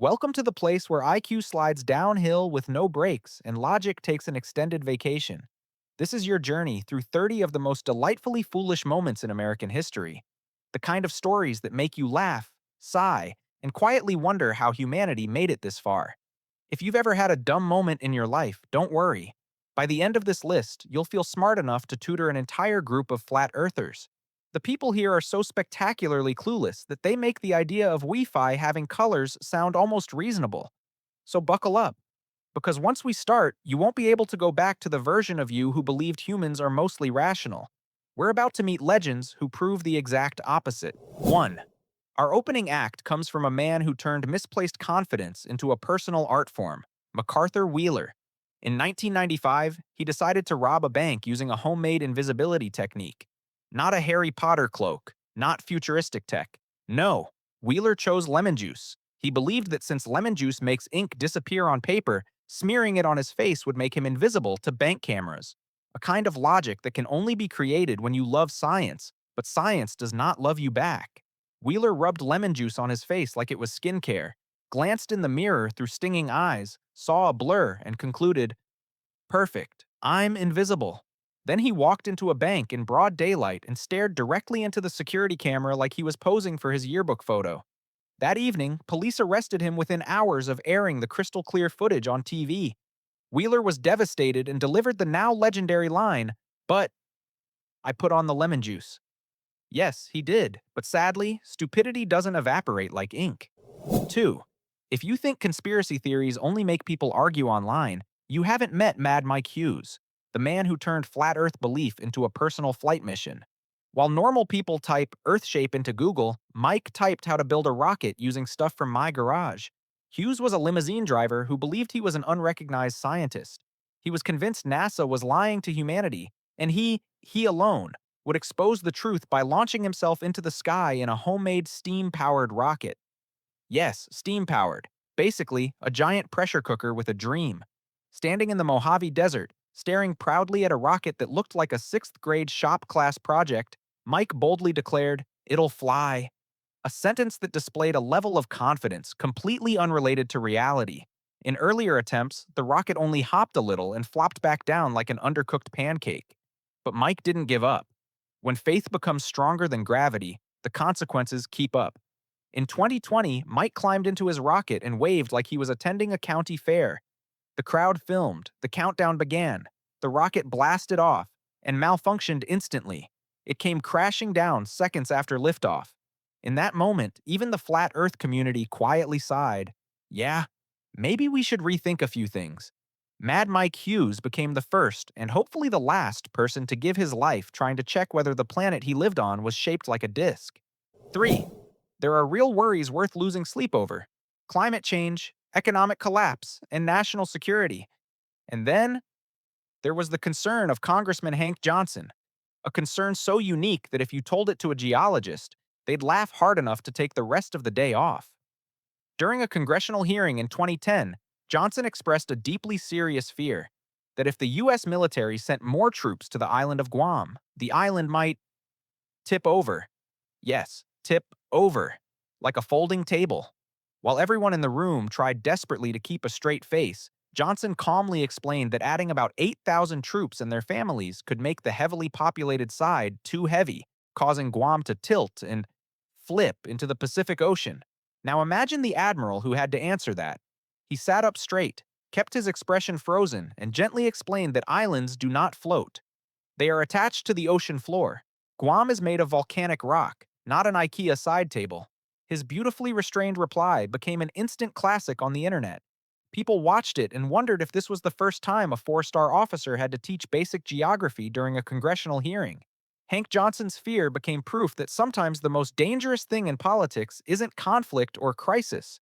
Welcome to the place where IQ slides downhill with no brakes and logic takes an extended vacation. This is your journey through 30 of the most delightfully foolish moments in American history. The kind of stories that make you laugh, sigh, and quietly wonder how humanity made it this far. If you've ever had a dumb moment in your life, don't worry. By the end of this list, you'll feel smart enough to tutor an entire group of flat earthers. The people here are so spectacularly clueless that they make the idea of Wi-Fi having colors sound almost reasonable. So buckle up, because once we start, you won't be able to go back to the version of you who believed humans are mostly rational. We're about to meet legends who prove the exact opposite. 1. Our opening act comes from a man who turned misplaced confidence into a personal art form, MacArthur Wheeler. In 1995, he decided to rob a bank using a homemade invisibility technique. Not a Harry Potter cloak, not futuristic tech. No, Wheeler chose lemon juice. He believed that since lemon juice makes ink disappear on paper, smearing it on his face would make him invisible to bank cameras. A kind of logic that can only be created when you love science, but science does not love you back. Wheeler rubbed lemon juice on his face like it was skincare, glanced in the mirror through stinging eyes, saw a blur, and concluded, "Perfect, I'm invisible." Then he walked into a bank in broad daylight and stared directly into the security camera like he was posing for his yearbook photo. That evening, police arrested him within hours of airing the crystal clear footage on TV. Wheeler was devastated and delivered the now legendary line, "But I put on the lemon juice." Yes, he did, but sadly, stupidity doesn't evaporate like ink. 2. If you think conspiracy theories only make people argue online, you haven't met Mad Mike Hughes, the man who turned flat Earth belief into a personal flight mission. While normal people type Earth shape into Google, Mike typed how to build a rocket using stuff from my garage. Hughes was a limousine driver who believed he was an unrecognized scientist. He was convinced NASA was lying to humanity, and he alone, would expose the truth by launching himself into the sky in a homemade steam-powered rocket. Yes, steam-powered. Basically, a giant pressure cooker with a dream. Standing in the Mojave Desert, staring proudly at a rocket that looked like a sixth-grade shop class project, Mike boldly declared, "It'll fly." A sentence that displayed a level of confidence completely unrelated to reality. In earlier attempts, the rocket only hopped a little and flopped back down like an undercooked pancake. But Mike didn't give up. When faith becomes stronger than gravity, the consequences keep up. In 2020, Mike climbed into his rocket and waved like he was attending a county fair. The crowd filmed, the countdown began, the rocket blasted off, and malfunctioned instantly. It came crashing down seconds after liftoff. In that moment, even the flat Earth community quietly sighed. Yeah, maybe we should rethink a few things. Mad Mike Hughes became the first, and hopefully the last, person to give his life trying to check whether the planet he lived on was shaped like a disk. 3. There are real worries worth losing sleep over: climate change, economic collapse, and national security. And then, there was the concern of Congressman Hank Johnson, a concern so unique that if you told it to a geologist, they'd laugh hard enough to take the rest of the day off. During a congressional hearing in 2010, Johnson expressed a deeply serious fear that if the U.S. military sent more troops to the island of Guam, the island might tip over. Yes, tip over, like a folding table. While everyone in the room tried desperately to keep a straight face, Johnson calmly explained that adding about 8,000 troops and their families could make the heavily populated side too heavy, causing Guam to tilt and flip into the Pacific Ocean. Now imagine the admiral who had to answer that. He sat up straight, kept his expression frozen, and gently explained that islands do not float. They are attached to the ocean floor. Guam is made of volcanic rock, not an IKEA side table. His beautifully restrained reply became an instant classic on the internet. People watched it and wondered if this was the first time a four-star officer had to teach basic geography during a congressional hearing. Hank Johnson's fear became proof that sometimes the most dangerous thing in politics isn't conflict or crisis,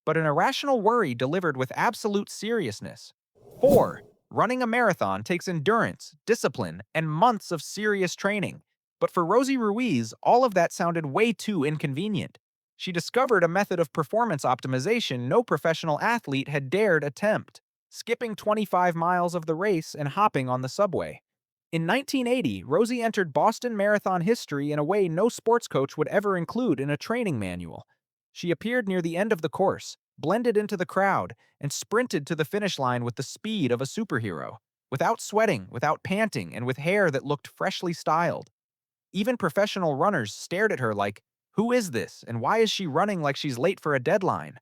but an irrational worry delivered with absolute seriousness. 4. Running a marathon takes endurance, discipline, and months of serious training. But for Rosie Ruiz, all of that sounded way too inconvenient. She discovered a method of performance optimization no professional athlete had dared attempt: skipping 25 miles of the race and hopping on the subway. In 1980, Rosie entered Boston Marathon history in a way no sports coach would ever include in a training manual. She appeared near the end of the course, blended into the crowd, and sprinted to the finish line with the speed of a superhero, without sweating, without panting, and with hair that looked freshly styled. Even professional runners stared at her like, who is this, and why is she running like she's late for a deadline?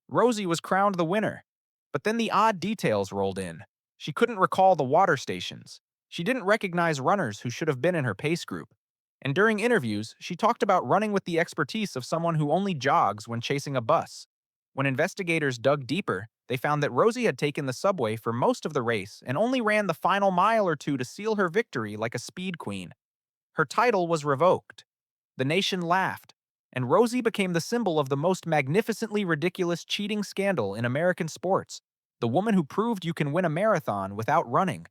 Rosie was crowned the winner. But then the odd details rolled in. She couldn't recall the water stations. She didn't recognize runners who should have been in her pace group. And during interviews, she talked about running with the expertise of someone who only jogs when chasing a bus. When investigators dug deeper, they found that Rosie had taken the subway for most of the race and only ran the final mile or two to seal her victory like a speed queen. Her title was revoked. The nation laughed, and Rosie became the symbol of the most magnificently ridiculous cheating scandal in American sports. The woman who proved you can win a marathon without running.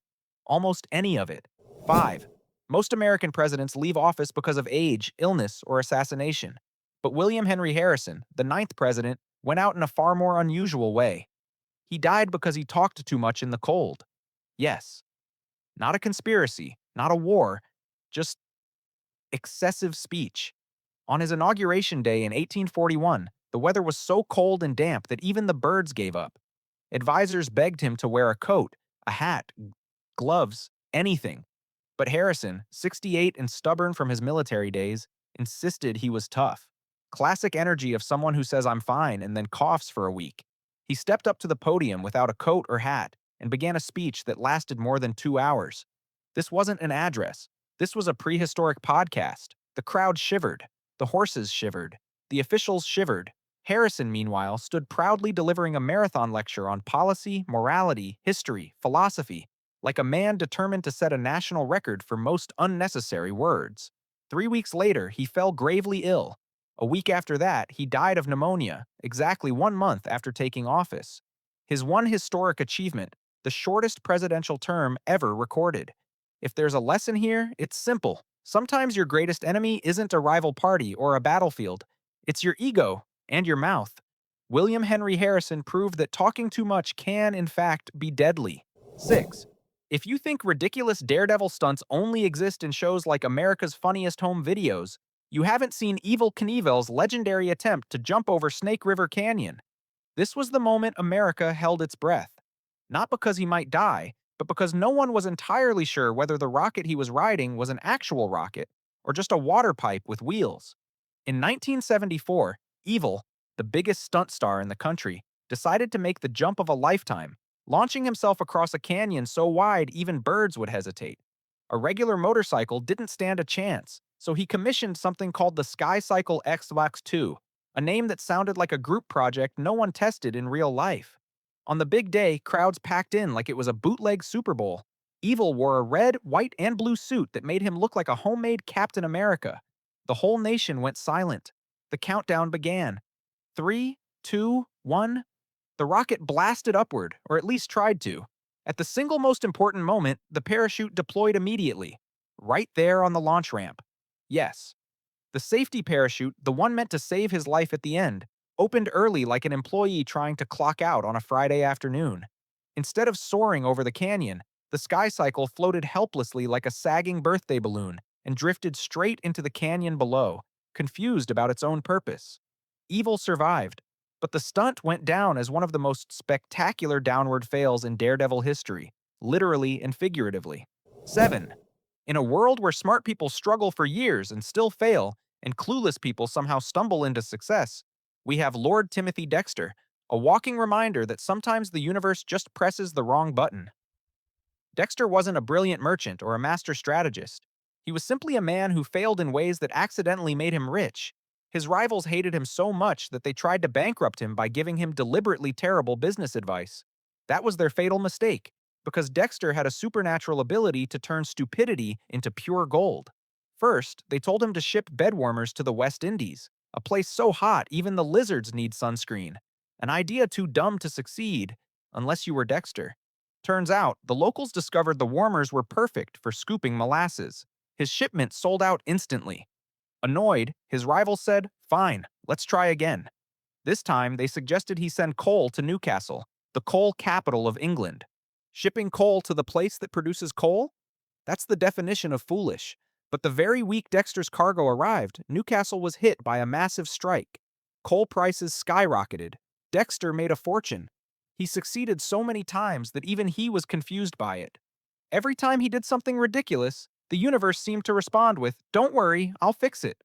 Almost any of it. 5. Most American presidents leave office because of age, illness, or assassination. But William Henry Harrison, the ninth president, went out in a far more unusual way. He died because he talked too much in the cold. Yes, not a conspiracy, not a war, just excessive speech. On his inauguration day in 1841, the weather was so cold and damp that even the birds gave up. Advisors begged him to wear a coat, a hat, gloves, anything. But Harrison, 68 and stubborn from his military days, insisted he was tough. Classic energy of someone who says I'm fine and then coughs for a week. He stepped up to the podium without a coat or hat and began a speech that lasted more than 2 hours. This wasn't an address. This was a prehistoric podcast. The crowd shivered. The horses shivered. The officials shivered. Harrison, meanwhile, stood proudly delivering a marathon lecture on policy, morality, history, philosophy, like a man determined to set a national record for most unnecessary words. 3 weeks later, he fell gravely ill. A week after that, he died of pneumonia, exactly 1 month after taking office. His one historic achievement, the shortest presidential term ever recorded. If there's a lesson here, it's simple. Sometimes your greatest enemy isn't a rival party or a battlefield. It's your ego and your mouth. William Henry Harrison proved that talking too much can, in fact, be deadly. 6. If you think ridiculous daredevil stunts only exist in shows like America's Funniest Home Videos, you haven't seen Evil Knievel's legendary attempt to jump over Snake River Canyon. This was the moment America held its breath. Not because he might die, but because no one was entirely sure whether the rocket he was riding was an actual rocket or just a water pipe with wheels. In 1974, Evil, the biggest stunt star in the country, decided to make the jump of a lifetime, launching himself across a canyon so wide even birds would hesitate. A regular motorcycle didn't stand a chance, so he commissioned something called the SkyCycle Xbox 2, a name that sounded like a group project no one tested in real life. On the big day, crowds packed in like it was a bootleg Super Bowl. Evil wore a red, white, and blue suit that made him look like a homemade Captain America. The whole nation went silent. The countdown began. 3, 2, 1. The rocket blasted upward, or at least tried to. At the single most important moment, the parachute deployed immediately, right there on the launch ramp. Yes, the safety parachute, the one meant to save his life at the end, opened early like an employee trying to clock out on a Friday afternoon. Instead of soaring over the canyon, the SkyCycle floated helplessly like a sagging birthday balloon and drifted straight into the canyon below, confused about its own purpose. Evil survived, but the stunt went down as one of the most spectacular downward fails in Daredevil history, literally and figuratively. 7. In a world where smart people struggle for years and still fail, and clueless people somehow stumble into success, we have Lord Timothy Dexter, a walking reminder that sometimes the universe just presses the wrong button. Dexter wasn't a brilliant merchant or a master strategist. He was simply a man who failed in ways that accidentally made him rich. His rivals hated him so much that they tried to bankrupt him by giving him deliberately terrible business advice. That was their fatal mistake, because Dexter had a supernatural ability to turn stupidity into pure gold. First, they told him to ship bedwarmers to the West Indies, a place so hot even the lizards need sunscreen. An idea too dumb to succeed, unless you were Dexter. Turns out, the locals discovered the warmers were perfect for scooping molasses. His shipment sold out instantly. Annoyed, his rival said, "Fine, let's try again." This time, they suggested he send coal to Newcastle, the coal capital of England. Shipping coal to the place that produces coal? That's the definition of foolish. But the very week Dexter's cargo arrived, Newcastle was hit by a massive strike. Coal prices skyrocketed. Dexter made a fortune. He succeeded so many times that even he was confused by it. Every time he did something ridiculous, the universe seemed to respond with, "Don't worry, I'll fix it."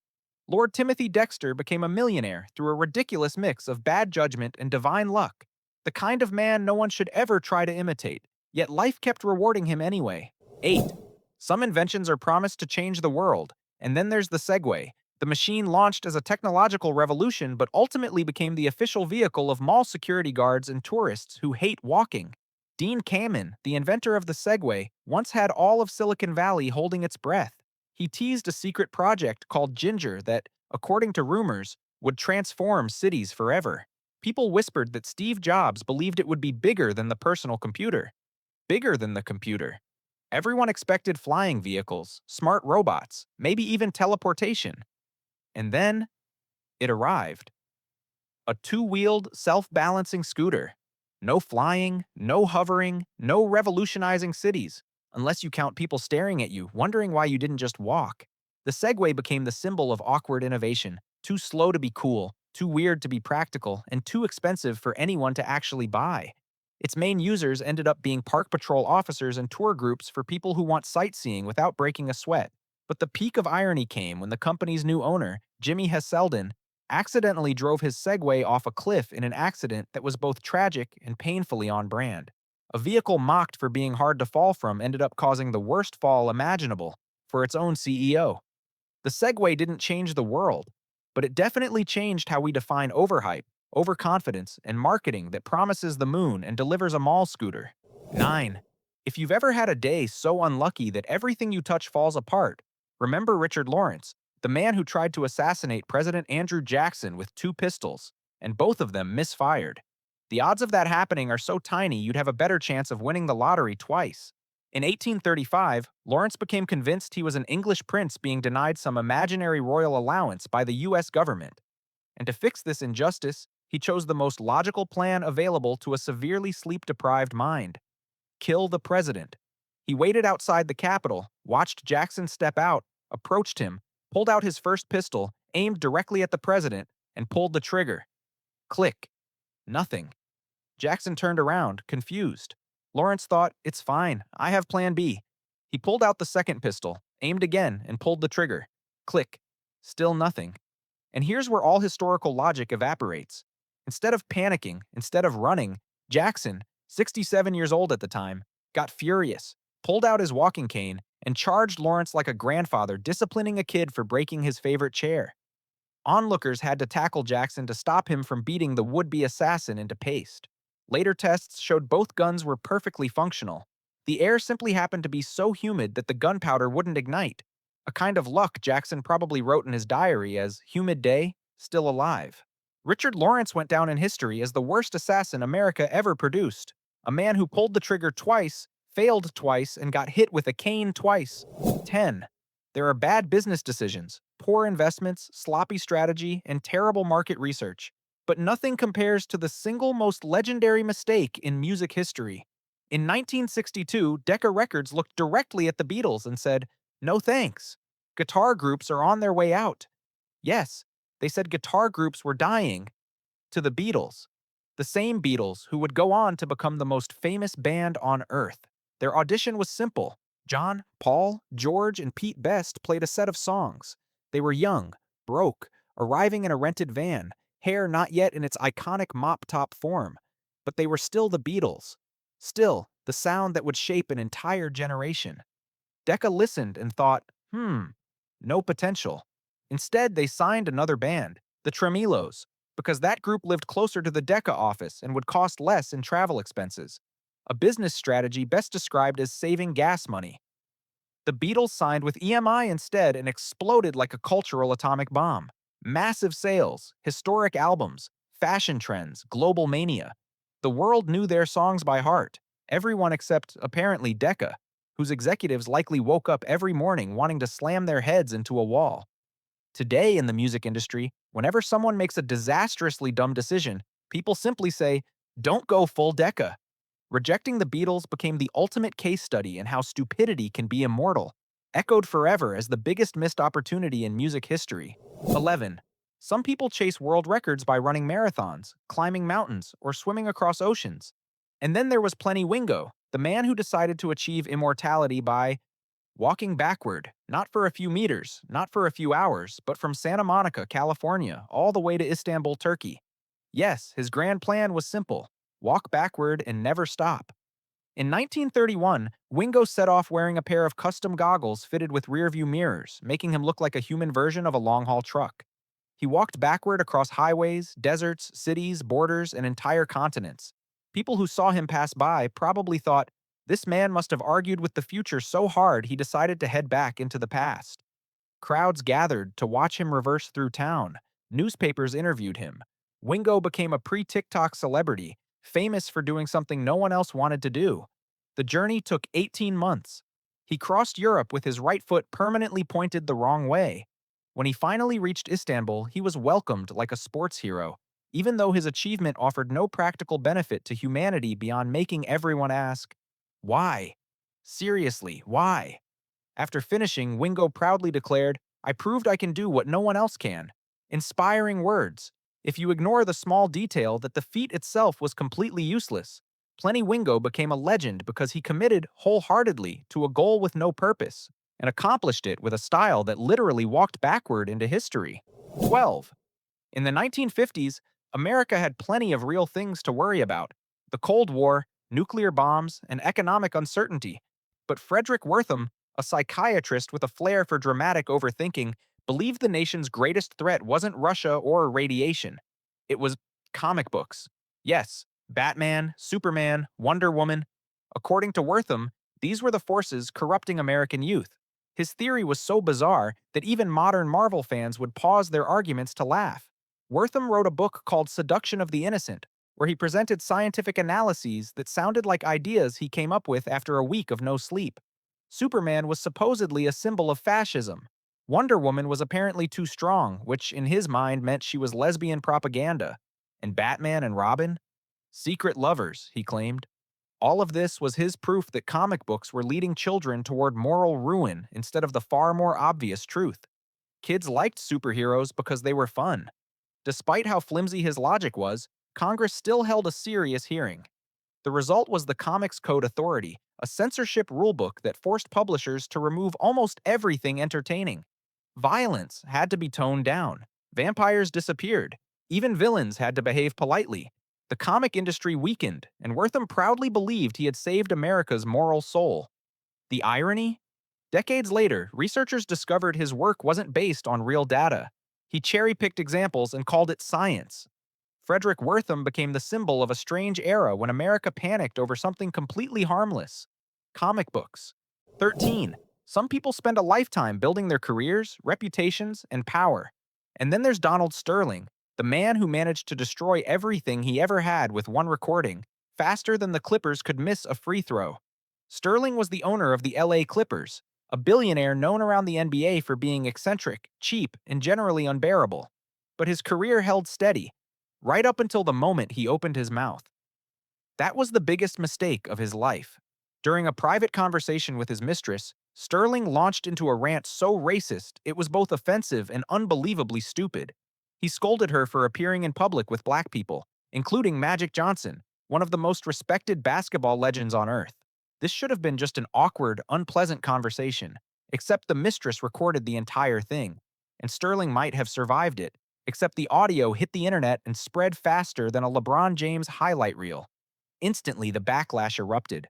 Lord Timothy Dexter became a millionaire through a ridiculous mix of bad judgment and divine luck, the kind of man no one should ever try to imitate, yet life kept rewarding him anyway. 8. Some inventions are promised to change the world, and then there's the Segway. The machine launched as a technological revolution but ultimately became the official vehicle of mall security guards and tourists who hate walking. Dean Kamen, the inventor of the Segway, once had all of Silicon Valley holding its breath. He teased a secret project called Ginger that, according to rumors, would transform cities forever. People whispered that Steve Jobs believed it would be bigger than the personal computer. Bigger than the computer. Everyone expected flying vehicles, smart robots, maybe even teleportation. And then, it arrived. A two-wheeled, self-balancing scooter. No flying, no hovering, no revolutionizing cities, unless you count people staring at you, wondering why you didn't just walk. The Segway became the symbol of awkward innovation, too slow to be cool, too weird to be practical, and too expensive for anyone to actually buy. Its main users ended up being park patrol officers and tour groups for people who want sightseeing without breaking a sweat. But the peak of irony came when the company's new owner, Jimmy Heselden, accidentally drove his Segway off a cliff in an accident that was both tragic and painfully on brand. A vehicle mocked for being hard to fall from ended up causing the worst fall imaginable for its own CEO. The Segway didn't change the world, but it definitely changed how we define overhype, overconfidence, and marketing that promises the moon and delivers a mall scooter. 9. If you've ever had a day so unlucky that everything you touch falls apart, remember Richard Lawrence, the man who tried to assassinate President Andrew Jackson with 2 pistols, and both of them misfired. The odds of that happening are so tiny you'd have a better chance of winning the lottery twice. In 1835, Lawrence became convinced he was an English prince being denied some imaginary royal allowance by the US government. And to fix this injustice, he chose the most logical plan available to a severely sleep-deprived mind: kill the president. He waited outside the Capitol, watched Jackson step out, approached him, pulled out his first pistol, aimed directly at the president, and pulled the trigger. Click. Nothing. Jackson turned around, confused. Lawrence thought, "It's fine, I have plan B." He pulled out the second pistol, aimed again, and pulled the trigger. Click. Still nothing. And here's where all historical logic evaporates. Instead of panicking, instead of running, Jackson, 67 years old at the time, got furious, pulled out his walking cane, and charged Lawrence like a grandfather disciplining a kid for breaking his favorite chair. Onlookers had to tackle Jackson to stop him from beating the would-be assassin into paste. Later tests showed both guns were perfectly functional. The air simply happened to be so humid that the gunpowder wouldn't ignite. A kind of luck Jackson probably wrote in his diary as "humid day, still alive." Richard Lawrence went down in history as the worst assassin America ever produced. A man who pulled the trigger twice, failed twice, and got hit with a cane twice. 10. There are bad business decisions, poor investments, sloppy strategy, and terrible market research. But nothing compares to the single most legendary mistake in music history. In 1962, Decca Records looked directly at the Beatles and said, "No thanks. Guitar groups are on their way out." Yes, they said guitar groups were dying, to the Beatles. The same Beatles who would go on to become the most famous band on Earth. Their audition was simple. John, Paul, George, and Pete Best played a set of songs. They were young, broke, arriving in a rented van, hair not yet in its iconic mop-top form. But they were still the Beatles. Still, the sound that would shape an entire generation. Decca listened and thought, no potential. Instead, they signed another band, the Tremelos, because that group lived closer to the Decca office and would cost less in travel expenses. A business strategy best described as saving gas money. The Beatles signed with EMI instead and exploded like a cultural atomic bomb. Massive sales, historic albums, fashion trends, global mania. The world knew their songs by heart. Everyone except, apparently, Decca, whose executives likely woke up every morning wanting to slam their heads into a wall. Today in the music industry, whenever someone makes a disastrously dumb decision, people simply say, "Don't go full Decca." Rejecting the Beatles became the ultimate case study in how stupidity can be immortal, echoed forever as the biggest missed opportunity in music history. 11. Some people chase world records by running marathons, climbing mountains, or swimming across oceans. And then there was Plenty Wingo, the man who decided to achieve immortality by walking backward, not for a few meters, not for a few hours, but from Santa Monica, California, all the way to Istanbul, Turkey. Yes, his grand plan was simple: walk backward and never stop. In 1931, Wingo set off wearing a pair of custom goggles fitted with rearview mirrors, making him look like a human version of a long haul truck. He walked backward across highways, deserts, cities, borders, and entire continents. People who saw him pass by probably thought, this man must have argued with the future so hard he decided to head back into the past. Crowds gathered to watch him reverse through town. Newspapers interviewed him. Wingo became a pre TikTok celebrity, famous for doing something no one else wanted to do. The journey took 18 months. He crossed Europe with his right foot permanently pointed the wrong way. When he finally reached Istanbul, he was welcomed like a sports hero, even though his achievement offered no practical benefit to humanity beyond making everyone ask, why? Seriously, why? After finishing, Wingo proudly declared, I proved I can do what no one else can. Inspiring words. If you ignore the small detail that the feat itself was completely useless, Plenty Wingo became a legend because he committed wholeheartedly to a goal with no purpose and accomplished it with a style that literally walked backward into history. 12. In the 1950s, America had plenty of real things to worry about: the Cold War, nuclear bombs, and economic uncertainty. But Frederick Wortham, a psychiatrist with a flair for dramatic overthinking, believed the nation's greatest threat wasn't Russia or radiation. It was comic books. Yes, Batman, Superman, Wonder Woman. According to Wortham, these were the forces corrupting American youth. His theory was so bizarre that even modern Marvel fans would pause their arguments to laugh. Wortham wrote a book called Seduction of the Innocent, where he presented scientific analyses that sounded like ideas he came up with after a week of no sleep. Superman was supposedly a symbol of fascism. Wonder Woman was apparently too strong, which in his mind meant she was lesbian propaganda. And Batman and Robin? Secret lovers, he claimed. All of this was his proof that comic books were leading children toward moral ruin instead of the far more obvious truth. Kids liked superheroes because they were fun. Despite how flimsy his logic was, Congress still held a serious hearing. The result was the Comics Code Authority, a censorship rulebook that forced publishers to remove almost everything entertaining. Violence had to be toned down. Vampires disappeared. Even villains had to behave politely. The comic industry weakened, and Wortham proudly believed he had saved America's moral soul. The irony? Decades later, researchers discovered his work wasn't based on real data. He cherry-picked examples and called it science. Frederick Wortham became the symbol of a strange era when America panicked over something completely harmless: comic books. 13. Some people spend a lifetime building their careers, reputations, and power. And then there's Donald Sterling, the man who managed to destroy everything he ever had with one recording, faster than the Clippers could miss a free throw. Sterling was the owner of the LA Clippers, a billionaire known around the NBA for being eccentric, cheap, and generally unbearable. But his career held steady, right up until the moment he opened his mouth. That was the biggest mistake of his life. During a private conversation with his mistress, Sterling launched into a rant so racist it was both offensive and unbelievably stupid. He scolded her for appearing in public with black people, including Magic Johnson, one of the most respected basketball legends on earth. This should have been just an awkward, unpleasant conversation, except the mistress recorded the entire thing, and Sterling might have survived it, except the audio hit the internet and spread faster than a LeBron James highlight reel. Instantly, the backlash erupted.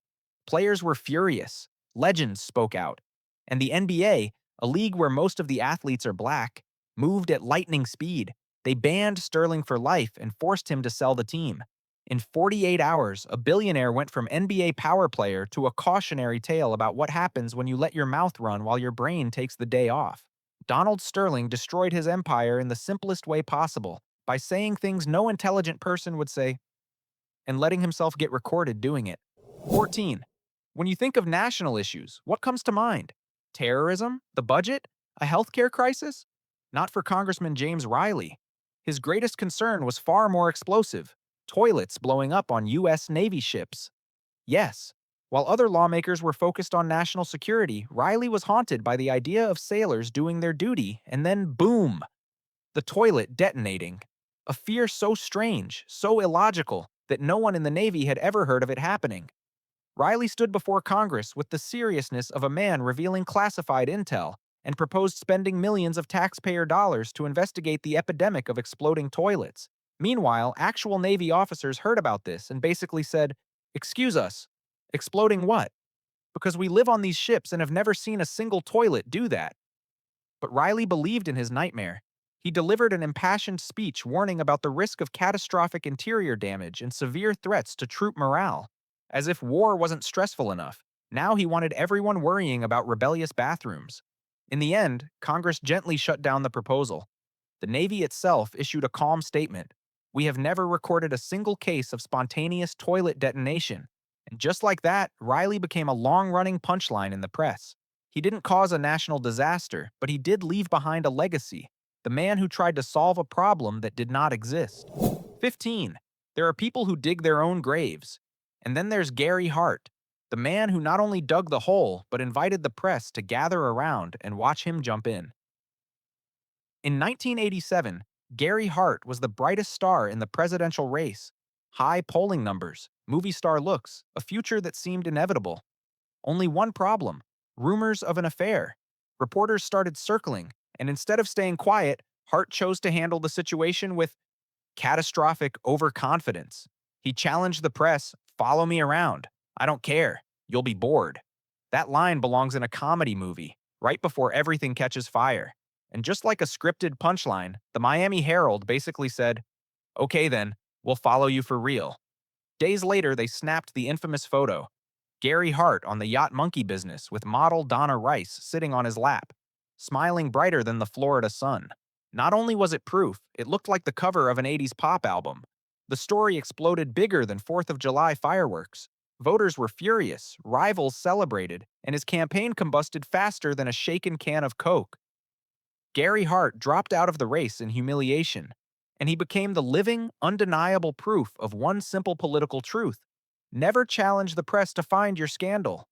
Players were furious. Legends spoke out. And the NBA, a league where most of the athletes are black, moved at lightning speed. They banned Sterling for life and forced him to sell the team. In 48 hours, a billionaire went from NBA power player to a cautionary tale about what happens when you let your mouth run while your brain takes the day off. Donald Sterling destroyed his empire in the simplest way possible, by saying things no intelligent person would say, and letting himself get recorded doing it. 14. When you think of national issues, what comes to mind? Terrorism? The budget? A healthcare crisis? Not for Congressman James Riley. His greatest concern was far more explosive: toilets blowing up on U.S. Navy ships. Yes, while other lawmakers were focused on national security, Riley was haunted by the idea of sailors doing their duty, and then boom! The toilet detonating. A fear so strange, so illogical, that no one in the Navy had ever heard of it happening. Riley stood before Congress with the seriousness of a man revealing classified intel and proposed spending millions of taxpayer dollars to investigate the epidemic of exploding toilets. Meanwhile, actual Navy officers heard about this and basically said, "Excuse us, exploding what? Because we live on these ships and have never seen a single toilet do that." But Riley believed in his nightmare. He delivered an impassioned speech warning about the risk of catastrophic interior damage and severe threats to troop morale. As if war wasn't stressful enough, now he wanted everyone worrying about rebellious bathrooms. In the end, Congress gently shut down the proposal. The Navy itself issued a calm statement. "We have never recorded a single case of spontaneous toilet detonation." And just like that, Riley became a long-running punchline in the press. He didn't cause a national disaster, but he did leave behind a legacy. The man who tried to solve a problem that did not exist. 15. There are people who dig their own graves. And then there's Gary Hart, the man who not only dug the hole, but invited the press to gather around and watch him jump in. In 1987, Gary Hart was the brightest star in the presidential race. High polling numbers, movie star looks, a future that seemed inevitable. Only one problem: rumors of an affair. Reporters started circling, and instead of staying quiet, Hart chose to handle the situation with catastrophic overconfidence. He challenged the press, "Follow me around. I don't care. You'll be bored." That line belongs in a comedy movie, right before everything catches fire. And just like a scripted punchline, the Miami Herald basically said, "Okay then, we'll follow you for real." Days later, they snapped the infamous photo. Gary Hart on the yacht monkey business with model Donna Rice sitting on his lap, smiling brighter than the Florida sun. Not only was it proof, it looked like the cover of an 80s pop album. The story exploded bigger than 4th of July fireworks. Voters were furious, rivals celebrated, and his campaign combusted faster than a shaken can of Coke. Gary Hart dropped out of the race in humiliation, and he became the living, undeniable proof of one simple political truth: never challenge the press to find your scandal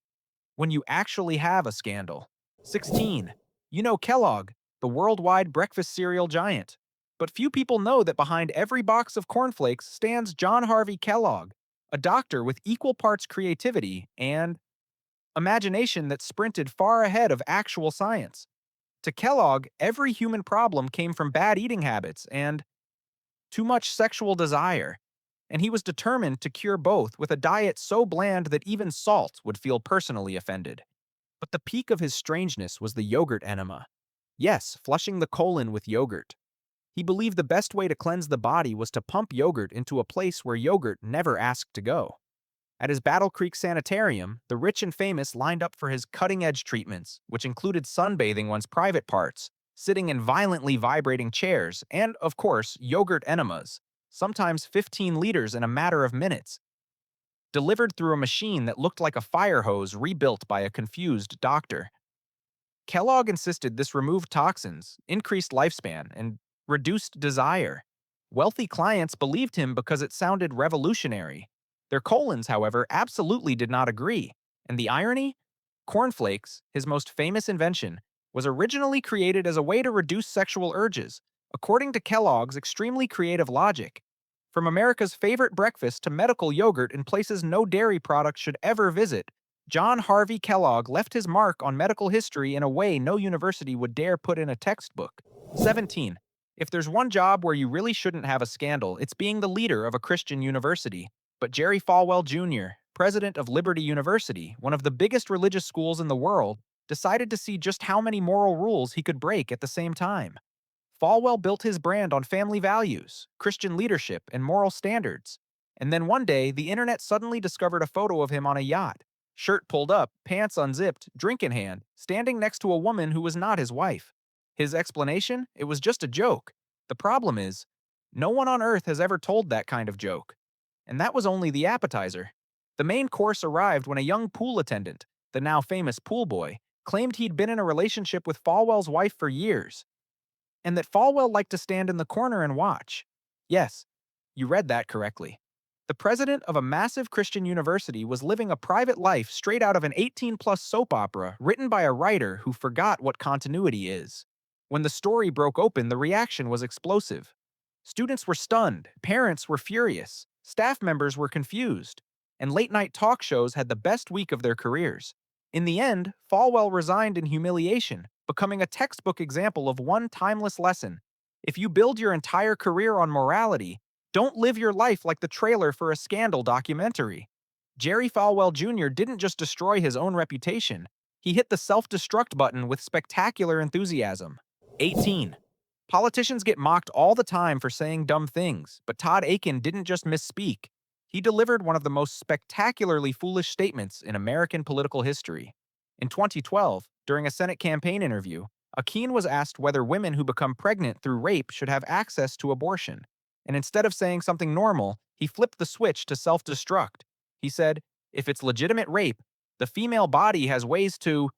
when you actually have a scandal. 16. You know Kellogg, the worldwide breakfast cereal giant. But few people know that behind every box of cornflakes stands John Harvey Kellogg, a doctor with equal parts creativity and imagination that sprinted far ahead of actual science. To Kellogg, every human problem came from bad eating habits and too much sexual desire, and he was determined to cure both with a diet so bland that even salt would feel personally offended. But the peak of his strangeness was the yogurt enema. Yes, flushing the colon with yogurt. He believed the best way to cleanse the body was to pump yogurt into a place where yogurt never asked to go. At his Battle Creek Sanitarium, the rich and famous lined up for his cutting-edge treatments, which included sunbathing one's private parts, sitting in violently vibrating chairs, and, of course, yogurt enemas, sometimes 15 liters in a matter of minutes, delivered through a machine that looked like a fire hose rebuilt by a confused doctor. Kellogg insisted this removed toxins, increased lifespan, and reduced desire. Wealthy clients believed him because it sounded revolutionary. Their colons, however, absolutely did not agree. And the irony? Cornflakes, his most famous invention, was originally created as a way to reduce sexual urges, according to Kellogg's extremely creative logic. From America's favorite breakfast to medical yogurt in places no dairy product should ever visit, John Harvey Kellogg left his mark on medical history in a way no university would dare put in a textbook. 17. If there's one job where you really shouldn't have a scandal, it's being the leader of a Christian university. But Jerry Falwell Jr., president of Liberty University, one of the biggest religious schools in the world, decided to see just how many moral rules he could break at the same time. Falwell built his brand on family values, Christian leadership, and moral standards. And then one day, the internet suddenly discovered a photo of him on a yacht, shirt pulled up, pants unzipped, drink in hand, standing next to a woman who was not his wife. His explanation? It was just a joke. The problem is, no one on earth has ever told that kind of joke. And that was only the appetizer. The main course arrived when a young pool attendant, the now famous pool boy, claimed he'd been in a relationship with Falwell's wife for years, and that Falwell liked to stand in the corner and watch. Yes, you read that correctly. The president of a massive Christian university was living a private life straight out of an 18-plus soap opera written by a writer who forgot what continuity is. When the story broke open, the reaction was explosive. Students were stunned, parents were furious, staff members were confused, and late-night talk shows had the best week of their careers. In the end, Falwell resigned in humiliation, becoming a textbook example of one timeless lesson. If you build your entire career on morality, don't live your life like the trailer for a scandal documentary. Jerry Falwell Jr. didn't just destroy his own reputation, he hit the self-destruct button with spectacular enthusiasm. 18. Politicians get mocked all the time for saying dumb things, but Todd Akin didn't just misspeak. He delivered one of the most spectacularly foolish statements in American political history. In 2012, during a Senate campaign interview, Akin was asked whether women who become pregnant through rape should have access to abortion. And instead of saying something normal, he flipped the switch to self-destruct. He said, "If it's legitimate rape, the female body has ways to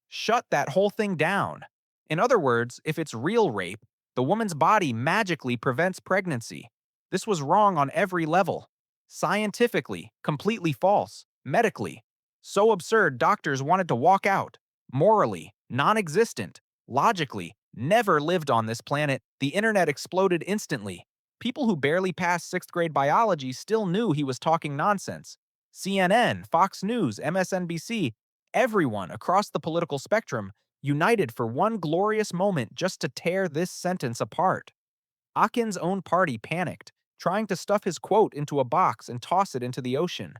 shut that whole thing down." In other words, if it's real rape, the woman's body magically prevents pregnancy. This was wrong on every level. Scientifically, completely false. Medically, so absurd doctors wanted to walk out. Morally, non-existent. Logically, never lived on this planet. The internet exploded instantly. People who barely passed 6th grade biology still knew he was talking nonsense. CNN, Fox News, MSNBC, everyone across the political spectrum united for one glorious moment just to tear this sentence apart. Akin's own party panicked, trying to stuff his quote into a box and toss it into the ocean.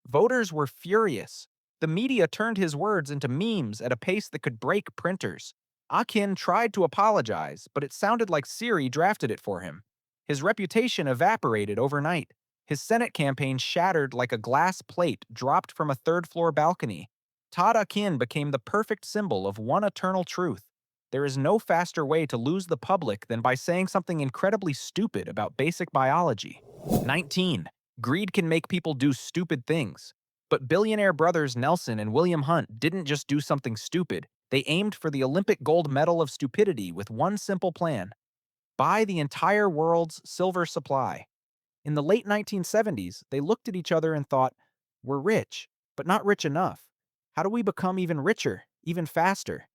Voters were furious. The media turned his words into memes at a pace that could break printers. Akin tried to apologize, but it sounded like Siri drafted it for him. His reputation evaporated overnight. His Senate campaign shattered like a glass plate dropped from a third-floor balcony. Todd Akin became the perfect symbol of one eternal truth. There is no faster way to lose the public than by saying something incredibly stupid about basic biology. 19. Greed can make people do stupid things. But billionaire brothers Nelson and William Hunt didn't just do something stupid. They aimed for the Olympic gold medal of stupidity with one simple plan: buy the entire world's silver supply. In the late 1970s, they looked at each other and thought, we're rich, but not rich enough. How do we become even richer, even faster?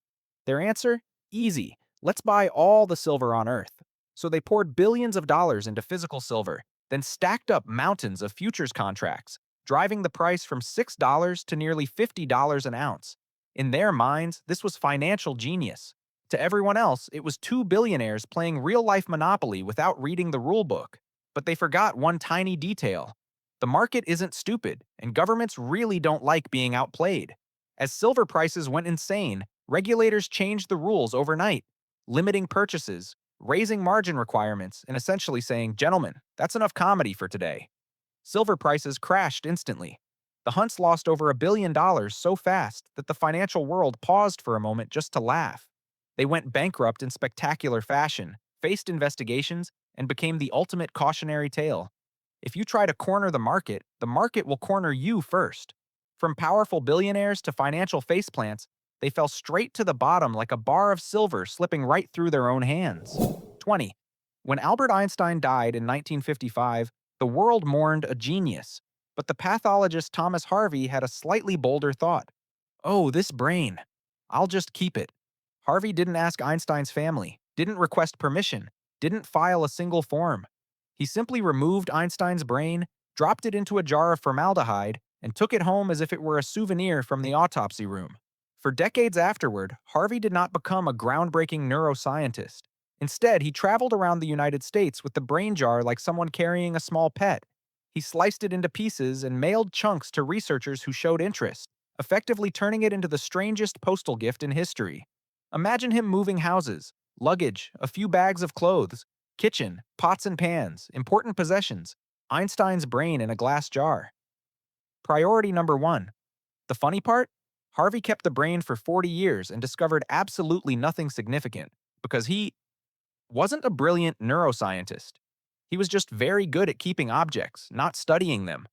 Their answer? Easy. Let's buy all the silver on Earth. So they poured billions of dollars into physical silver, then stacked up mountains of futures contracts, driving the price from $6 to nearly $50 an ounce. In their minds, this was financial genius. To everyone else, it was two billionaires playing real-life Monopoly without reading the rulebook. But they forgot one tiny detail. The market isn't stupid, and governments really don't like being outplayed. As silver prices went insane, regulators changed the rules overnight, limiting purchases, raising margin requirements, and essentially saying, "Gentlemen, that's enough comedy for today." Silver prices crashed instantly. The Hunts lost over $1 billion so fast that the financial world paused for a moment just to laugh. They went bankrupt in spectacular fashion, faced investigations, and became the ultimate cautionary tale. If you try to corner the market will corner you first. From powerful billionaires to financial faceplants, they fell straight to the bottom like a bar of silver slipping right through their own hands. 20. When Albert Einstein died in 1955, the world mourned a genius, but the pathologist Thomas Harvey had a slightly bolder thought. Oh, this brain. I'll just keep it. Harvey didn't ask Einstein's family, didn't request permission, didn't file a single form. He simply removed Einstein's brain, dropped it into a jar of formaldehyde, and took it home as if it were a souvenir from the autopsy room. For decades afterward, Harvey did not become a groundbreaking neuroscientist. Instead, he traveled around the United States with the brain jar like someone carrying a small pet. He sliced it into pieces and mailed chunks to researchers who showed interest, effectively turning it into the strangest postal gift in history. Imagine him moving houses, luggage, a few bags of clothes, kitchen, pots and pans, important possessions, Einstein's brain in a glass jar. Priority number 1. The funny part? Harvey kept the brain for 40 years and discovered absolutely nothing significant because he wasn't a brilliant neuroscientist. He was just very good at keeping objects, not studying them.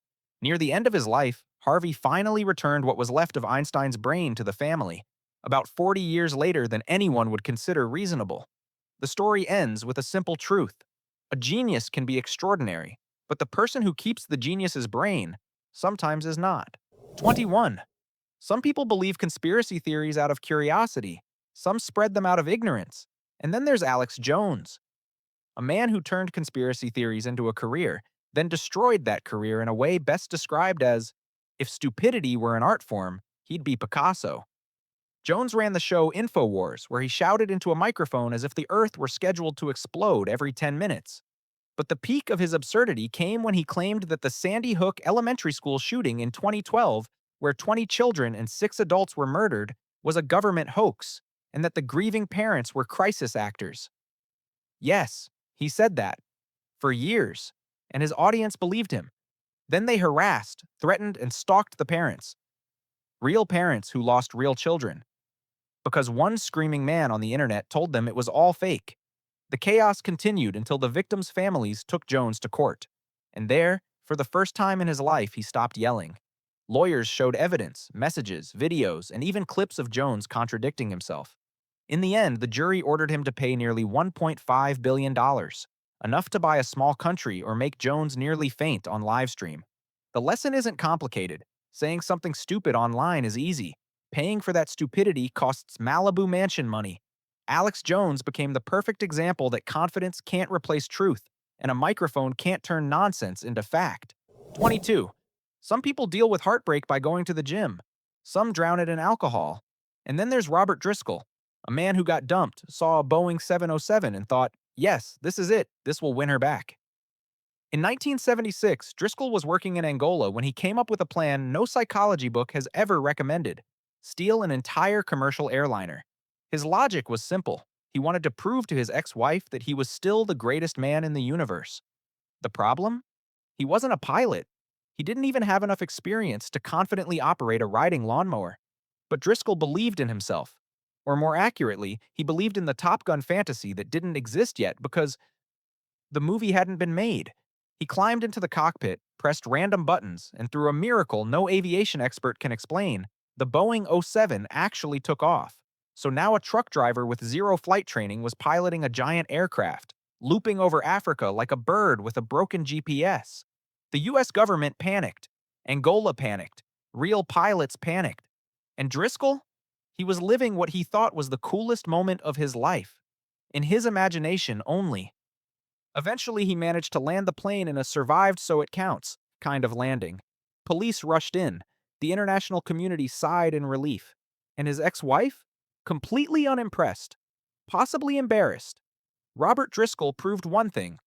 Near the end of his life, Harvey finally returned what was left of Einstein's brain to the family, about 40 years later than anyone would consider reasonable. The story ends with a simple truth. A genius can be extraordinary, but the person who keeps the genius's brain sometimes is not. 21. Some people believe conspiracy theories out of curiosity. Some spread them out of ignorance. And then there's Alex Jones, a man who turned conspiracy theories into a career, then destroyed that career in a way best described as if stupidity were an art form, he'd be Picasso. Jones ran the show InfoWars, where he shouted into a microphone as if the Earth were scheduled to explode every 10 minutes. But the peak of his absurdity came when he claimed that the Sandy Hook Elementary School shooting in 2012, where 20 children and 6 adults were murdered, was a government hoax, and that the grieving parents were crisis actors. Yes, he said that, for years, and his audience believed him. Then they harassed, threatened, and stalked the parents. Real parents who lost real children. Because one screaming man on the internet told them it was all fake. The chaos continued until the victims' families took Jones to court. And there, for the first time in his life, he stopped yelling. Lawyers showed evidence, messages, videos, and even clips of Jones contradicting himself. In the end, the jury ordered him to pay nearly $1.5 billion, enough to buy a small country or make Jones nearly faint on livestream. The lesson isn't complicated. Saying something stupid online is easy. Paying for that stupidity costs Malibu mansion money. Alex Jones became the perfect example that confidence can't replace truth, and a microphone can't turn nonsense into fact. 22. Some people deal with heartbreak by going to the gym. Some drown it in alcohol. And then there's Robert Driscoll, a man who got dumped, saw a Boeing 707 and thought, yes, this is it, this will win her back. In 1976, Driscoll was working in Angola when he came up with a plan no psychology book has ever recommended: steal an entire commercial airliner. His logic was simple. He wanted to prove to his ex-wife that he was still the greatest man in the universe. The problem? He wasn't a pilot. He didn't even have enough experience to confidently operate a riding lawnmower. But Driscoll believed in himself. Or more accurately, he believed in the Top Gun fantasy that didn't exist yet because the movie hadn't been made. He climbed into the cockpit, pressed random buttons, and through a miracle no aviation expert can explain, the Boeing '07 actually took off. So now a truck driver with zero flight training was piloting a giant aircraft, looping over Africa like a bird with a broken GPS. The US government panicked. Angola panicked. Real pilots panicked. And Driscoll? He was living what he thought was the coolest moment of his life. In his imagination only. Eventually, he managed to land the plane in a survived so it counts kind of landing. Police rushed in. The international community sighed in relief. And his ex-wife? Completely unimpressed. Possibly embarrassed. Robert Driscoll proved one thing.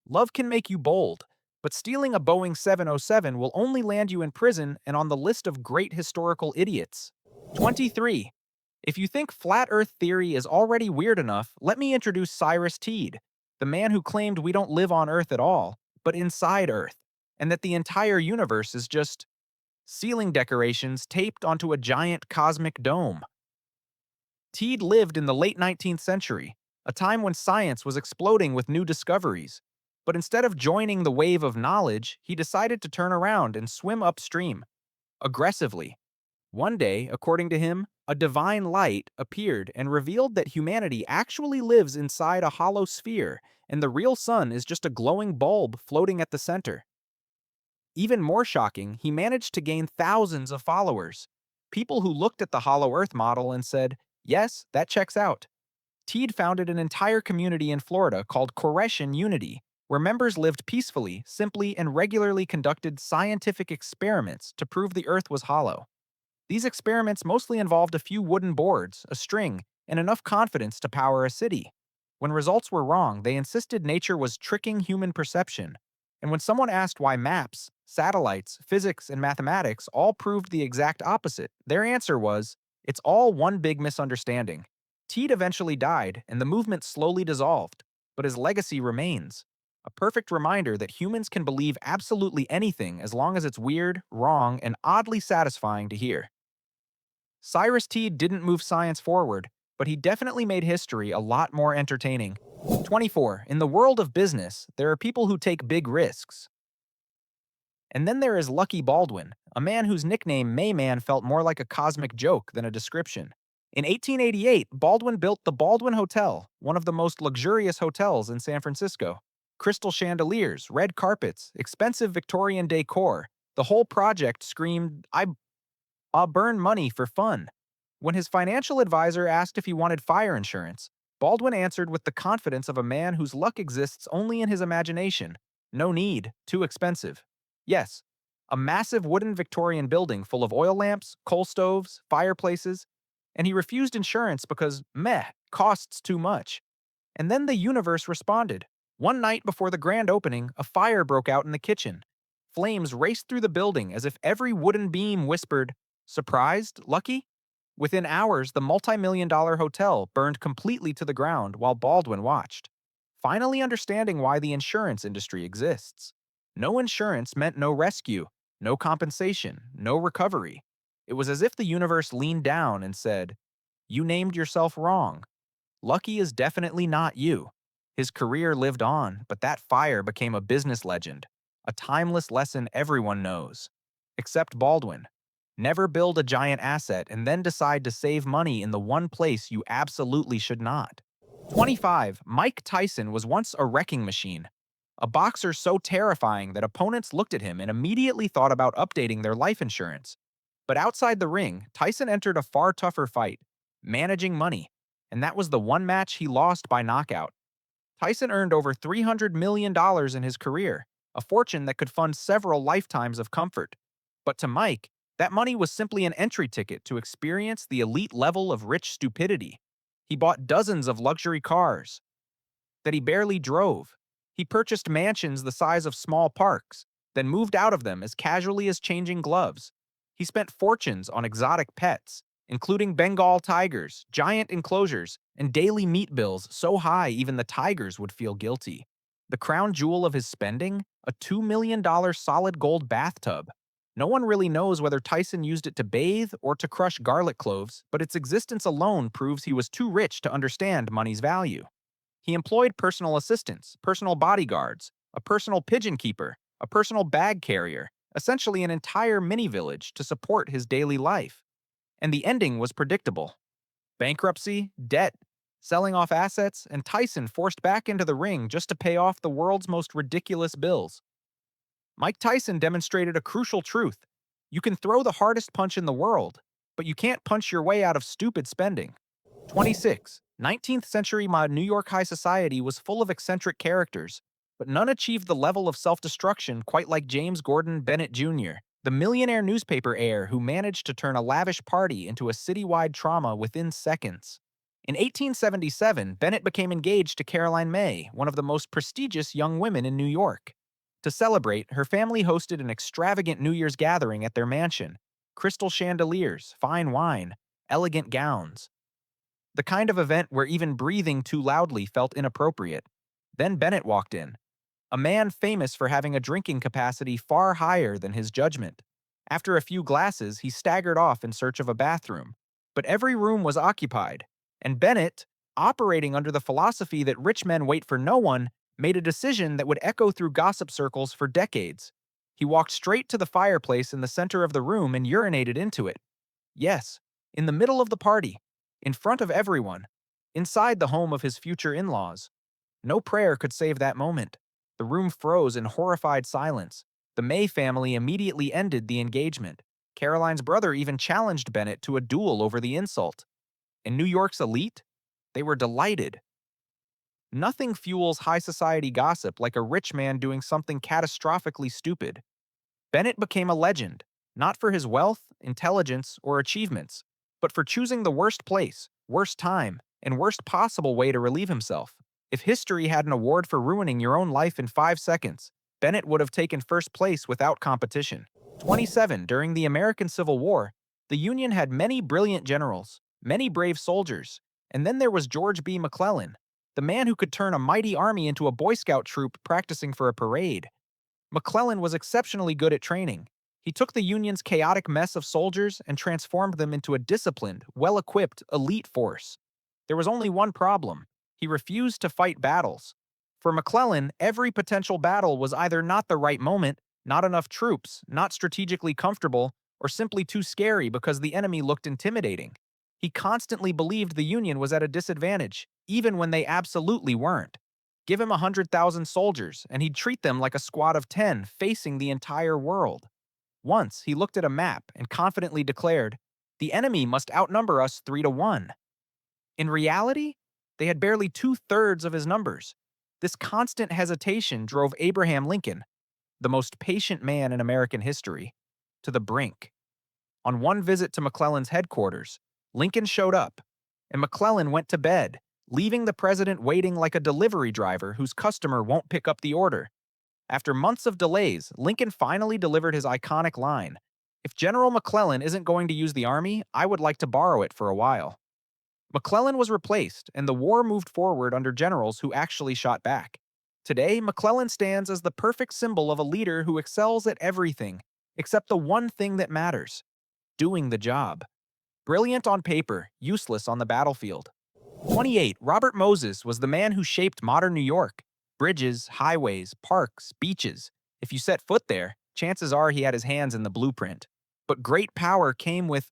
Love can make you bold, but stealing a Boeing 707 will only land you in prison and on the list of great historical idiots. 23. If you think flat Earth theory is already weird enough, let me introduce Cyrus Teed, the man who claimed we don't live on Earth at all, but inside Earth, and that the entire universe is just ceiling decorations taped onto a giant cosmic dome. Teed lived in the late 19th century, a time when science was exploding with new discoveries. But instead of joining the wave of knowledge, he decided to turn around and swim upstream, aggressively. One day, according to him, a divine light appeared and revealed that humanity actually lives inside a hollow sphere, and the real sun is just a glowing bulb floating at the center. Even more shocking, he managed to gain thousands of followers. People who looked at the Hollow Earth model and said, yes, that checks out. Teed founded an entire community in Florida called Koreshan Unity, where members lived peacefully, simply, and regularly conducted scientific experiments to prove the Earth was hollow. These experiments mostly involved a few wooden boards, a string, and enough confidence to power a city. When results were wrong, they insisted nature was tricking human perception. And when someone asked why maps, satellites, physics, and mathematics all proved the exact opposite, their answer was, it's all one big misunderstanding. Teed eventually died, and the movement slowly dissolved, but his legacy remains. A perfect reminder that humans can believe absolutely anything as long as it's weird, wrong, and oddly satisfying to hear. Cyrus Teed didn't move science forward, but he definitely made history a lot more entertaining. 24. In the world of business, there are people who take big risks. And then there is Lucky Baldwin, a man whose nickname Mayman felt more like a cosmic joke than a description. In 1888, Baldwin built the Baldwin Hotel, one of the most luxurious hotels in San Francisco. Crystal chandeliers, red carpets, expensive Victorian decor. The whole project screamed, I'll burn money for fun. When his financial advisor asked if he wanted fire insurance, Baldwin answered with the confidence of a man whose luck exists only in his imagination. No need, too expensive. Yes, a massive wooden Victorian building full of oil lamps, coal stoves, fireplaces, and he refused insurance because, meh, costs too much. And then the universe responded. One night before the grand opening, a fire broke out in the kitchen. Flames raced through the building as if every wooden beam whispered, "Surprised? Lucky?" Within hours, the multi-million-dollar hotel burned completely to the ground while Baldwin watched, finally understanding why the insurance industry exists. No insurance meant no rescue, no compensation, no recovery. It was as if the universe leaned down and said, "You named yourself wrong. Lucky is definitely not you." His career lived on, but that fire became a business legend, a timeless lesson everyone knows. Except Baldwin. Never build a giant asset and then decide to save money in the one place you absolutely should not. 25. Mike Tyson was once a wrecking machine. A boxer so terrifying that opponents looked at him and immediately thought about updating their life insurance. But outside the ring, Tyson entered a far tougher fight, managing money, and that was the one match he lost by knockout. Tyson earned over $300 million in his career, a fortune that could fund several lifetimes of comfort. But to Mike, that money was simply an entry ticket to experience the elite level of rich stupidity. He bought dozens of luxury cars that he barely drove. He purchased mansions the size of small parks, then moved out of them as casually as changing gloves. He spent fortunes on exotic pets, including Bengal tigers, giant enclosures, and daily meat bills so high even the tigers would feel guilty. The crown jewel of his spending? A $2 million solid gold bathtub. No one really knows whether Tyson used it to bathe or to crush garlic cloves, but its existence alone proves he was too rich to understand money's value. He employed personal assistants, personal bodyguards, a personal pigeon keeper, a personal bag carrier, essentially an entire mini village to support his daily life. And the ending was predictable. Bankruptcy, debt, selling off assets, and Tyson forced back into the ring just to pay off the world's most ridiculous bills. Mike Tyson demonstrated a crucial truth. You can throw the hardest punch in the world, but you can't punch your way out of stupid spending. 26. 19th century New York high society was full of eccentric characters, but none achieved the level of self-destruction quite like James Gordon Bennett Jr., the millionaire newspaper heir who managed to turn a lavish party into a citywide trauma within seconds. In 1877, Bennett became engaged to Caroline May, one of the most prestigious young women in New York. To celebrate, her family hosted an extravagant New Year's gathering at their mansion. Crystal chandeliers, fine wine, elegant gowns. The kind of event where even breathing too loudly felt inappropriate. Then Bennett walked in, a man famous for having a drinking capacity far higher than his judgment. After a few glasses, he staggered off in search of a bathroom. But every room was occupied, and Bennett, operating under the philosophy that rich men wait for no one, made a decision that would echo through gossip circles for decades. He walked straight to the fireplace in the center of the room and urinated into it. Yes, in the middle of the party, in front of everyone, inside the home of his future in-laws. No prayer could save that moment. The room froze in horrified silence. The May family immediately ended the engagement. Caroline's brother even challenged Bennett to a duel over the insult. And New York's elite? They were delighted. Nothing fuels high society gossip like a rich man doing something catastrophically stupid. Bennett became a legend, not for his wealth, intelligence, or achievements, but for choosing the worst place, worst time, and worst possible way to relieve himself. If history had an award for ruining your own life in 5 seconds, Bennett would have taken first place without competition. 27. During the American Civil War, the Union had many brilliant generals, many brave soldiers, and then there was George B. McClellan, the man who could turn a mighty army into a Boy Scout troop practicing for a parade. McClellan was exceptionally good at training. He took the Union's chaotic mess of soldiers and transformed them into a disciplined, well-equipped, elite force. There was only one problem. He refused to fight battles. For McClellan, every potential battle was either not the right moment, not enough troops, not strategically comfortable, or simply too scary because the enemy looked intimidating. He constantly believed the Union was at a disadvantage, even when they absolutely weren't. Give him 100,000 soldiers, and he'd treat them like a squad of 10 facing the entire world. Once, he looked at a map and confidently declared, "The enemy must outnumber us 3-1. In reality, They had barely two-thirds of his numbers. This constant hesitation drove Abraham Lincoln, the most patient man in American history, to the brink. On one visit to McClellan's headquarters, Lincoln showed up, and McClellan went to bed, leaving the president waiting like a delivery driver whose customer won't pick up the order. After months of delays, Lincoln finally delivered his iconic line, "If General McClellan isn't going to use the army, I would like to borrow it for a while." McClellan was replaced, and the war moved forward under generals who actually shot back. Today, McClellan stands as the perfect symbol of a leader who excels at everything, except the one thing that matters: doing the job. Brilliant on paper, useless on the battlefield. 28. Robert Moses was the man who shaped modern New York. Bridges, highways, parks, beaches. If you set foot there, chances are he had his hands in the blueprint. But great power came with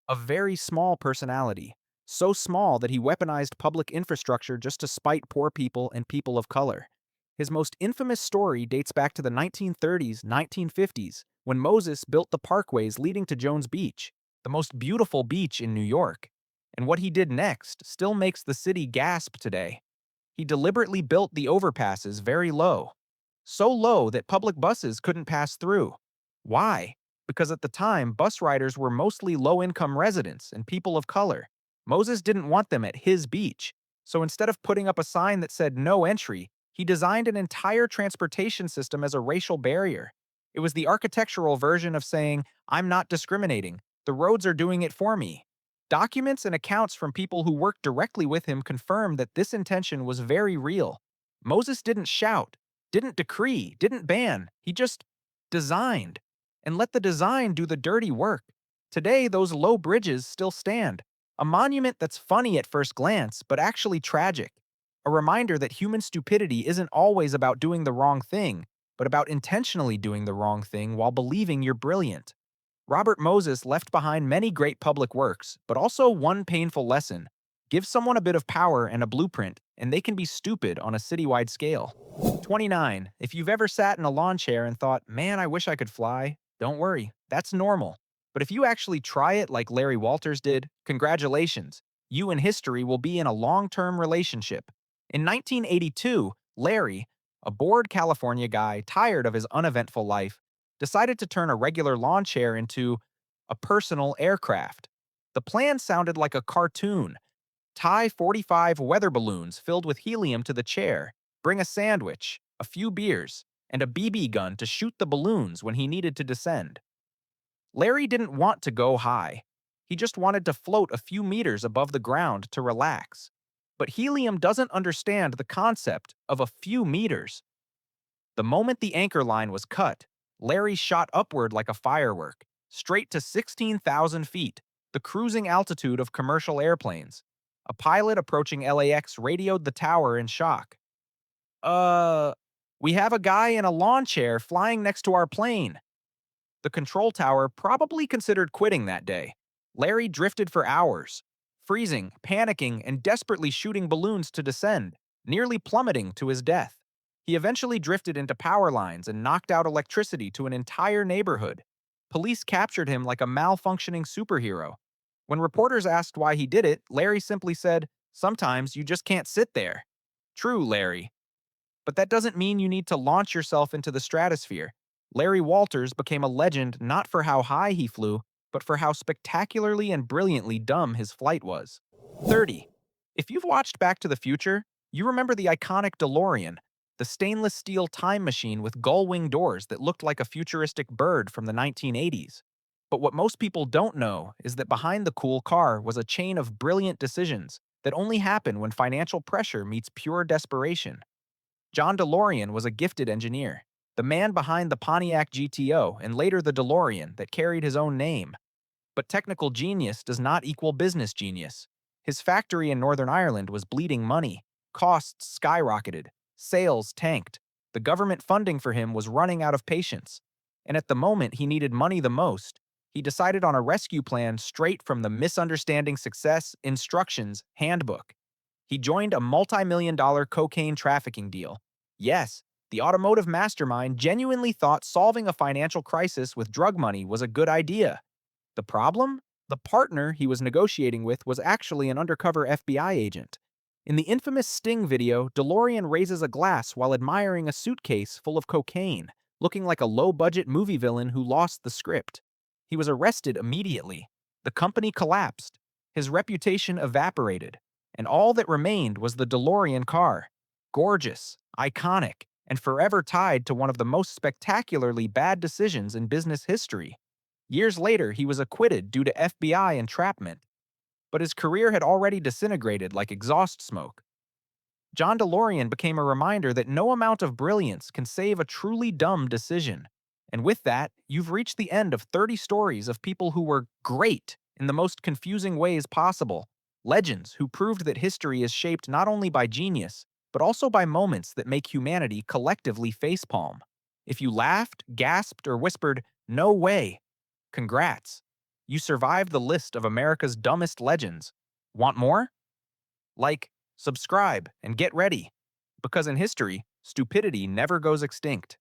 a very small personality. So small that he weaponized public infrastructure just to spite poor people and people of color. His most infamous story dates back to the 1930s, 1950s, when Moses built the parkways leading to Jones Beach, the most beautiful beach in New York. And what he did next still makes the city gasp today. He deliberately built the overpasses very low. So low that public buses couldn't pass through. Why? Because at the time, bus riders were mostly low-income residents and people of color. Moses didn't want them at his beach, so instead of putting up a sign that said "no entry," he designed an entire transportation system as a racial barrier. It was the architectural version of saying, "I'm not discriminating. The roads are doing it for me." Documents and accounts from people who worked directly with him confirm that this intention was very real. Moses didn't shout, didn't decree, didn't ban. He just designed and let the design do the dirty work. Today, those low bridges still stand. A monument that's funny at first glance, but actually tragic. A reminder that human stupidity isn't always about doing the wrong thing, but about intentionally doing the wrong thing while believing you're brilliant. Robert Moses left behind many great public works, but also one painful lesson. Give someone a bit of power and a blueprint, and they can be stupid on a citywide scale. 29. If you've ever sat in a lawn chair and thought, "Man, I wish I could fly," don't worry, that's normal. But if you actually try it like Larry Walters did, congratulations. You and history will be in a long-term relationship. In 1982, Larry, a bored California guy tired of his uneventful life, decided to turn a regular lawn chair into a personal aircraft. The plan sounded like a cartoon. Tie 45 weather balloons filled with helium to the chair, bring a sandwich, a few beers, and a BB gun to shoot the balloons when he needed to descend. Larry didn't want to go high. He just wanted to float a few meters above the ground to relax. But helium doesn't understand the concept of a few meters. The moment the anchor line was cut, Larry shot upward like a firework, straight to 16,000 feet, the cruising altitude of commercial airplanes. A pilot approaching LAX radioed the tower in shock. Uh, we have a guy in a lawn chair flying next to our plane." The control tower probably considered quitting that day. Larry drifted for hours, freezing, panicking, and desperately shooting balloons to descend, nearly plummeting to his death. He eventually drifted into power lines and knocked out electricity to an entire neighborhood. Police captured him like a malfunctioning superhero. When reporters asked why he did it, Larry simply said, "Sometimes you just can't sit there." True, Larry. But that doesn't mean you need to launch yourself into the stratosphere. Larry Walters became a legend not for how high he flew, but for how spectacularly and brilliantly dumb his flight was. 30. If you've watched Back to the Future, you remember the iconic DeLorean, the stainless steel time machine with gull-wing doors that looked like a futuristic bird from the 1980s. But what most people don't know is that behind the cool car was a chain of brilliant decisions that only happen when financial pressure meets pure desperation. John DeLorean was a gifted engineer, the man behind the Pontiac GTO and later the DeLorean that carried his own name. But technical genius does not equal business genius. His factory in Northern Ireland was bleeding money. Costs skyrocketed. Sales tanked. The government funding for him was running out of patience. And at the moment he needed money the most, he decided on a rescue plan straight from the Misunderstanding Success Instructions Handbook. He joined a multi-million-dollar cocaine trafficking deal. Yes, the automotive mastermind genuinely thought solving a financial crisis with drug money was a good idea. The problem? The partner he was negotiating with was actually an undercover FBI agent. In the infamous Sting video, Delorean raises a glass while admiring a suitcase full of cocaine, looking like a low-budget movie villain who lost the script. He was arrested immediately. The company collapsed. His reputation evaporated, and all that remained was the DeLorean car. Gorgeous, iconic, and forever tied to one of the most spectacularly bad decisions in business history. Years later, he was acquitted due to FBI entrapment, but his career had already disintegrated like exhaust smoke. John DeLorean became a reminder that no amount of brilliance can save a truly dumb decision. And with that, you've reached the end of 30 stories of people who were great in the most confusing ways possible. Legends who proved that history is shaped not only by genius, but also by moments that make humanity collectively facepalm. If you laughed, gasped, or whispered, "No way," congrats. You survived the list of America's dumbest legends. Want more? Like, subscribe, and get ready. Because in history, stupidity never goes extinct.